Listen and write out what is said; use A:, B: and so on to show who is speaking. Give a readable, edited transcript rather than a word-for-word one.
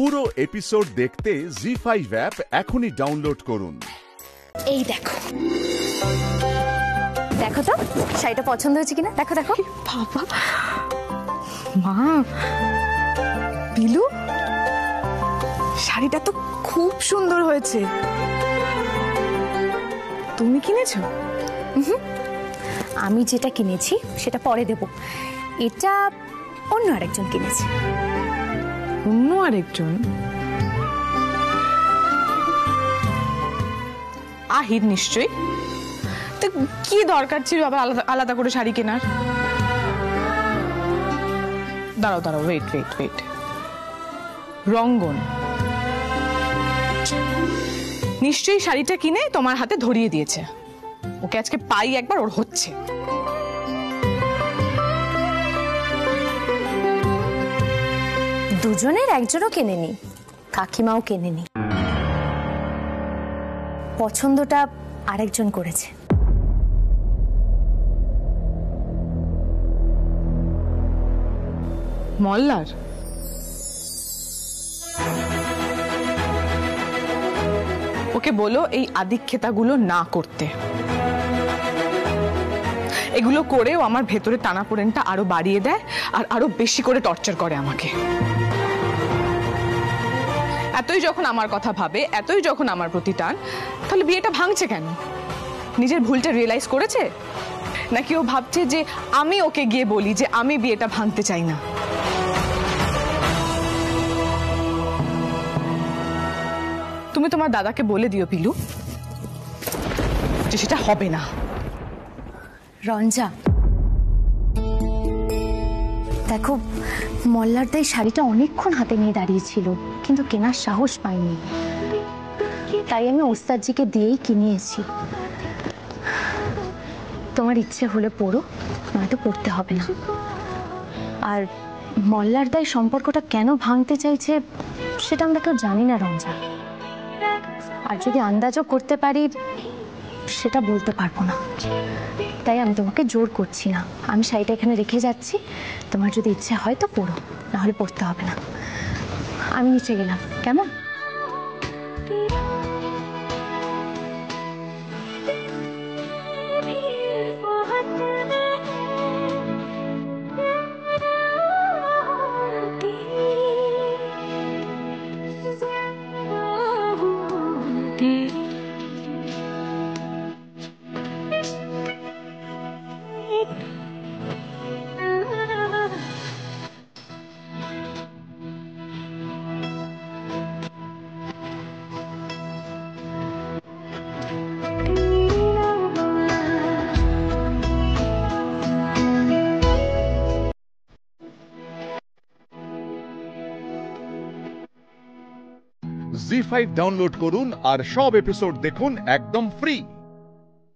A: পুরো এপিসোড দেখতে জি5 অ্যাপ এখনই ডাউনলোড করুন।
B: এই দেখো দেখো তো শাড়িটা পছন্দ হয়েছে কিনা, দেখো দেখো।
C: বাবা মা, পিলু শাড়িটা তো খুব সুন্দর হয়েছে। তুমি কিনেছো?
B: আমি যেটা কিনেছি সেটা পরে দেব, এটা অন্য আরেকজন কিনেছে।
C: অন্য আরেকজন? আহির নিশ্চয়ই। তো কি দরকার ছিল আবার আলাদা আলাদা করে শাড়ি কেনার? দাঁড়াও দাঁড়াও, ওয়েট ওয়েট ওয়েট। রঙ্গন নিশ্চয়ই শাড়িটা কিনে তোমার হাতে ধরিয়ে দিয়েছে। ওকে আজকে পাই একবার, ওর হচ্ছে।
B: দুজনের একজনও কেনেনি, কাকিমাও কেনেনি, পছন্দটা আরেকজন করেছে।
C: মল্লার? ওকে বলো এই আদিক্ষেতাগুলো না করতে। এগুলো করেও আমার ভেতরে টানাপোড়েনটা আরো বাড়িয়ে দেয় আর আরো বেশি করে টর্চার করে আমাকে। এতই যখন আমার কথা ভাবে, এতই যখন আমার প্রতি টান, তাহলে বিয়েটা ভাঙছে কেন? নিজের ভুলটা রিয়েলাইজ করেছে, নাকি ও ভাবছে যে আমি ওকে গিয়ে বলি যে আমি বিয়েটা ভাঙতে চাই না? তুমি তোমার দাদাকে বলে দিও পিলু যে সেটা হবে না।
B: রঞ্জা দেখো, মল্লার দাই শাড়িটা অনেকক্ষণ হাতে নিয়ে দাঁড়িয়েছিল, কিন্তু কেনার সাহস পাইনি, তাই আমি ওস্তাদজিকে দিয়েই কিনিয়েছি। তোমার ইচ্ছে হলে পড়ো, নয়তো পড়তে হবে না। আর মল্লার দাই সম্পর্কটা কেন ভাঙতে চাইছে সেটা আমরা কেউ জানি না রঞ্জা, আর যদি আন্দাজও করতে পারি সেটা বলতে পারবো না। তাই আমি তোমাকে জোর করছি না, আমি শাড়িটা এখানে রেখে যাচ্ছি, তোমার যদি ইচ্ছে হয় তো পড়ো, নাহলে পড়তে হবে না। আমি নিচে গেলাম, কেমন?
A: জি5 ডাউনলোড করুন আর সব এপিসোড দেখুন একদম ফ্রি।